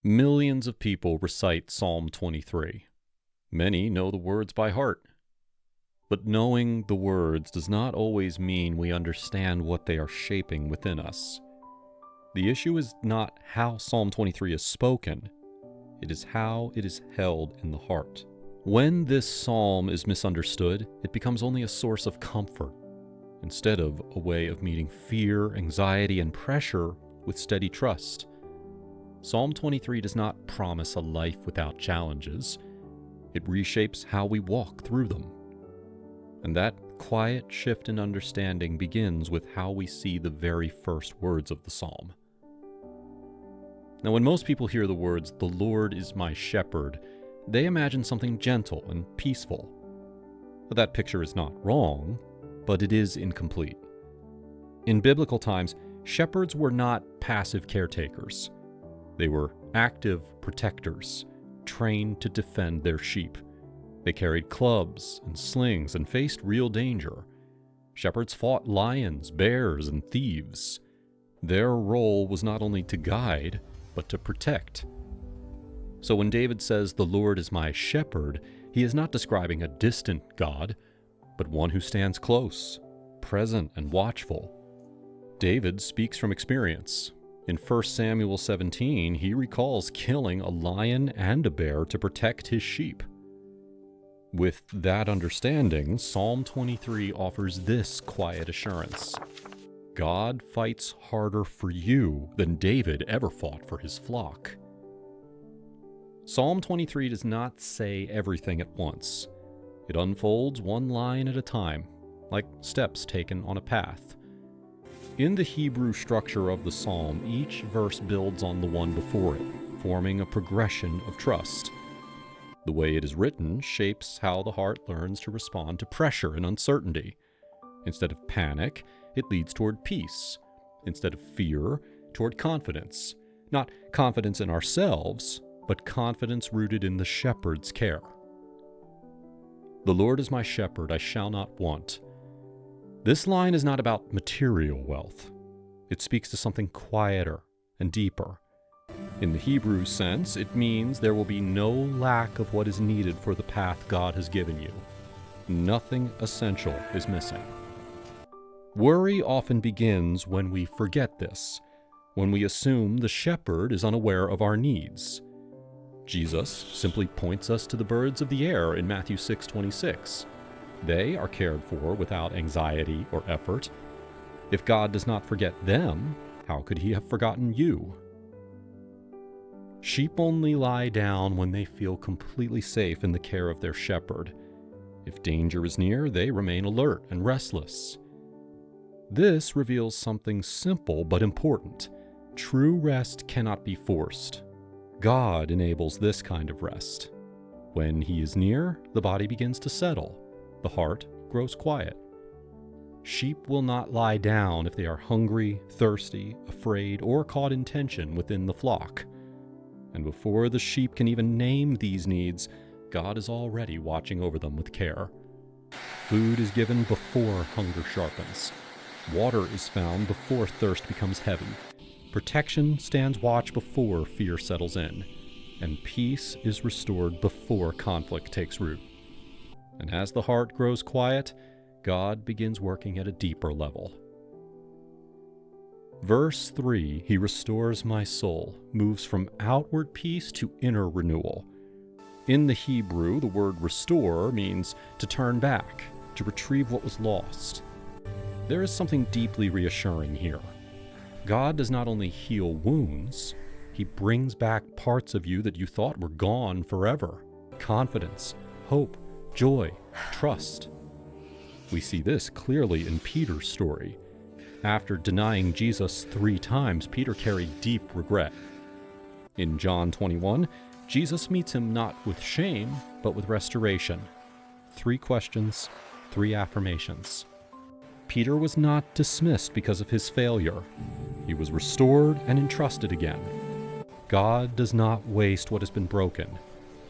Millions of people recite Psalm 23. Many know the words by heart. But knowing the words does not always mean we understand what they are shaping within us. The issue is not how Psalm 23 is spoken, it is how it is held in the heart. When this psalm is misunderstood, it becomes only a source of comfort, instead of a way of meeting fear, anxiety, and pressure with steady trust. Psalm 23 does not promise a life without challenges. It reshapes how we walk through them. And that quiet shift in understanding begins with how we see the very first words of the psalm. Now, when most people hear the words, "The Lord is my shepherd," they imagine something gentle and peaceful. That picture is not wrong, but it is incomplete. In biblical times, shepherds were not passive caretakers. They were active protectors, trained to defend their sheep. They carried clubs and slings and faced real danger. Shepherds fought lions, bears, and thieves. Their role was not only to guide, but to protect. So when David says, "The Lord is my shepherd," he is not describing a distant God, but one who stands close, present, and watchful. David speaks from experience. In 1 Samuel 17, he recalls killing a lion and a bear to protect his sheep. With that understanding, Psalm 23 offers this quiet assurance: God fights harder for you than David ever fought for his flock. Psalm 23 does not say everything at once. It unfolds one line at a time, like steps taken on a path. In the Hebrew structure of the psalm, each verse builds on the one before it, forming a progression of trust. The way it is written shapes how the heart learns to respond to pressure and uncertainty. Instead of panic, it leads toward peace. Instead of fear, toward confidence. Not confidence in ourselves, but confidence rooted in the shepherd's care. "The Lord is my shepherd, I shall not want." This line is not about material wealth. It speaks to something quieter and deeper. In the Hebrew sense, it means there will be no lack of what is needed for the path God has given you. Nothing essential is missing. Worry often begins when we forget this, when we assume the shepherd is unaware of our needs. Jesus simply points us to the birds of the air in Matthew 6:26. They are cared for without anxiety or effort. If God does not forget them, how could he have forgotten you? Sheep only lie down when they feel completely safe in the care of their shepherd. If danger is near, they remain alert and restless. This reveals something simple but important. True rest cannot be forced. God enables this kind of rest. When he is near, the body begins to settle. The heart grows quiet. Sheep will not lie down if they are hungry, thirsty, afraid, or caught in tension within the flock. And before the sheep can even name these needs, God is already watching over them with care. Food is given before hunger sharpens. Water is found before thirst becomes heavy. Protection stands watch before fear settles in. And peace is restored before conflict takes root. And as the heart grows quiet, God begins working at a deeper level. Verse 3, "He restores my soul," moves from outward peace to inner renewal. In the Hebrew, the word restore means to turn back, to retrieve what was lost. There is something deeply reassuring here. God does not only heal wounds, he brings back parts of you that you thought were gone forever. Confidence, hope, joy, trust. We see this clearly in Peter's story. After denying Jesus 3 times, Peter carried deep regret. In John 21, Jesus meets him not with shame, but with restoration. 3 questions, 3 affirmations. Peter was not dismissed because of his failure. He was restored and entrusted again. God does not waste what has been broken.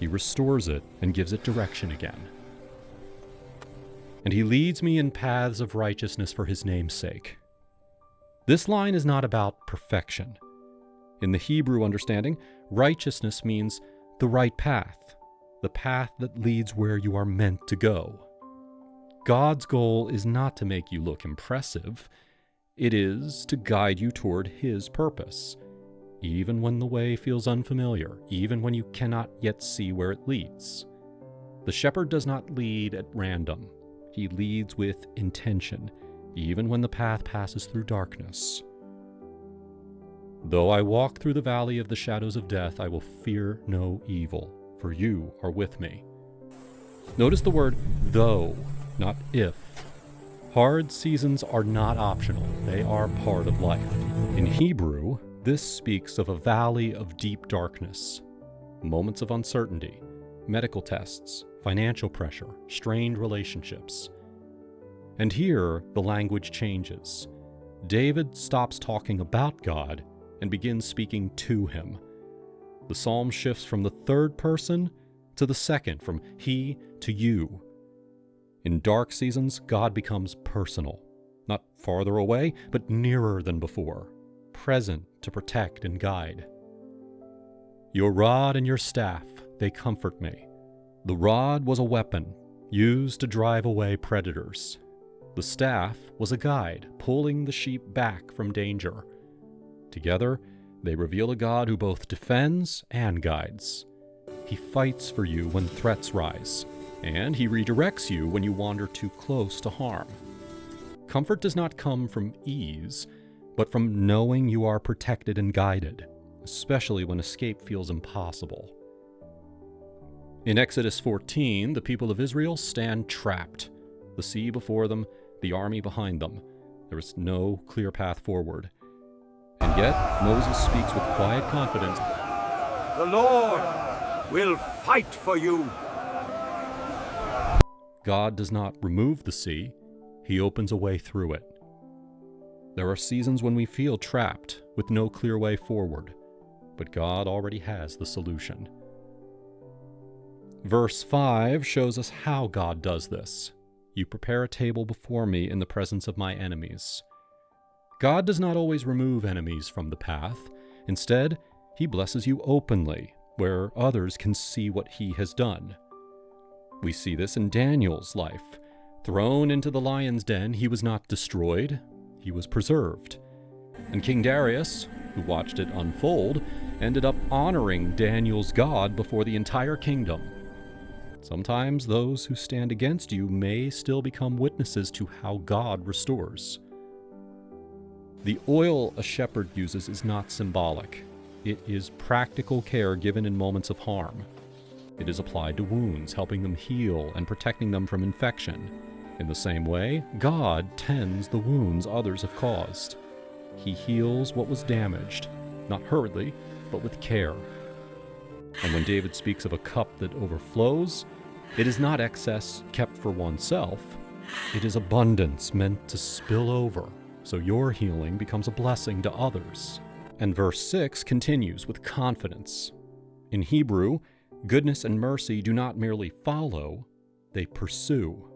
He restores it and gives it direction again. "And he leads me in paths of righteousness for his name's sake." This line is not about perfection. In the Hebrew understanding, Righteousness means the right path, the path that leads where you are meant to go. God's goal is not to make you look impressive. It is to guide you toward His purpose, even when the way feels unfamiliar, even when you cannot yet see where it leads. The shepherd does not lead at random. He leads with intention, even when the path passes through darkness. Though I walk through the valley of the shadows of death, I will fear no evil, for you are with me. Notice the word though, not if. Hard seasons are not optional. They are part of life. In Hebrew, this speaks of a valley of deep darkness, moments of uncertainty, medical tests, financial pressure, strained relationships. And here, the language changes. David stops talking about God and begins speaking to him. The psalm shifts from the third person to the second, from he to you. In dark seasons, God becomes personal, not farther away, but nearer than before, present to protect and guide. Your rod and your staff, they comfort me. The rod was a weapon used to drive away predators. The staff was a guide, pulling the sheep back from danger. Together, they reveal a God who both defends and guides. He fights for you when threats rise, and He redirects you when you wander too close to harm. Comfort does not come from ease, but from knowing you are protected and guided, especially when escape feels impossible. In Exodus 14, the people of Israel stand trapped. The sea before them, the army behind them. There is no clear path forward. And yet, Moses speaks with quiet confidence. The Lord will fight for you. God does not remove the sea. He opens a way through it. There are seasons when we feel trapped with no clear way forward, but God already has the solution. Verse 5 shows us how God does this. You prepare a table before me in the presence of my enemies. God does not always remove enemies from the path. Instead, He blesses you openly, where others can see what He has done. We see this in Daniel's life. Thrown into the lion's den, he was not destroyed, he was preserved. And King Darius, who watched it unfold, ended up honoring Daniel's God before the entire kingdom. Sometimes those who stand against you may still become witnesses to how God restores. The oil a shepherd uses is not symbolic. It is practical care given in moments of harm. It is applied to wounds, helping them heal and protecting them from infection. In the same way, God tends the wounds others have caused. He heals what was damaged, not hurriedly, but with care. And when David speaks of a cup that overflows, it is not excess kept for oneself. It is abundance meant to spill over, so your healing becomes a blessing to others. And verse 6 continues with confidence. In Hebrew, goodness and mercy do not merely follow, they pursue.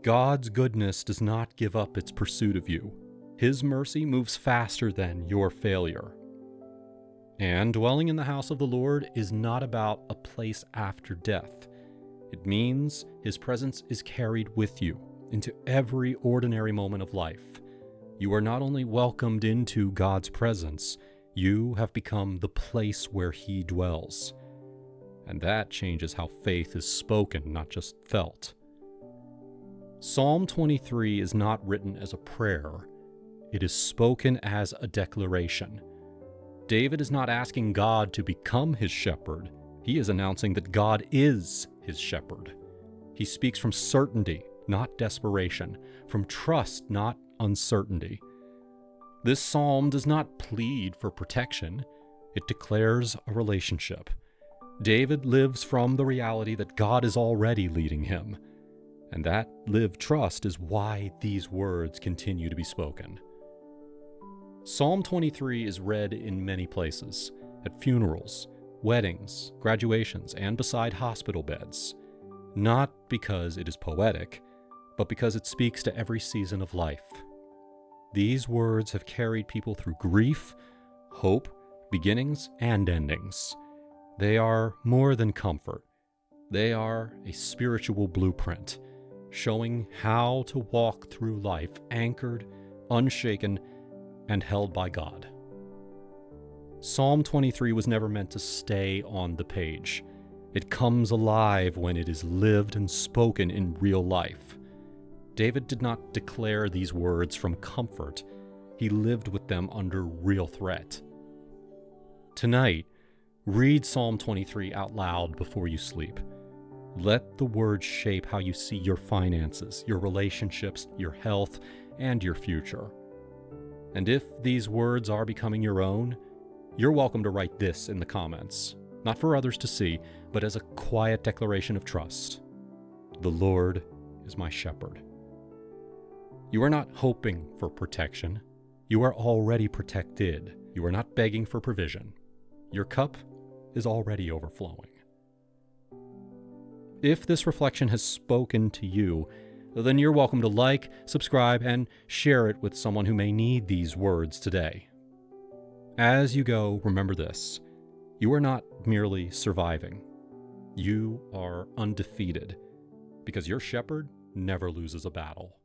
God's goodness does not give up its pursuit of you. His mercy moves faster than your failure. And dwelling in the house of the Lord is not about a place after death. It means His presence is carried with you into every ordinary moment of life. You are not only welcomed into God's presence, you have become the place where He dwells. And that changes how faith is spoken, not just felt. Psalm 23 is not written as a prayer. It is spoken as a declaration. David is not asking God to become his shepherd. He is announcing that God is his shepherd. He speaks from certainty, not desperation, from trust, not uncertainty. This psalm does not plead for protection. It declares a relationship. David lives from the reality that God is already leading him. And that lived trust is why these words continue to be spoken. Psalm 23 is read in many places, at funerals, weddings, graduations, and beside hospital beds. Not because it is poetic, but because it speaks to every season of life. These words have carried people through grief, hope, beginnings, and endings. They are more than comfort. They are a spiritual blueprint, showing how to walk through life anchored, unshaken, and held by God. Psalm 23 was never meant to stay on the page. It comes alive when it is lived and spoken in real life. David did not declare these words from comfort. He lived with them under real threat. Tonight, read Psalm 23 out loud before you sleep. Let the words shape how you see your finances, your relationships, your health, and your future. And if these words are becoming your own, you're welcome to write this in the comments, not for others to see, but as a quiet declaration of trust. The Lord is my shepherd. You are not hoping for protection. You are already protected. You are not begging for provision. Your cup is already overflowing. If this reflection has spoken to you, then you're welcome to like, subscribe, and share it with someone who may need these words today. As you go, remember this: you are not merely surviving. You are undefeated, because your shepherd never loses a battle.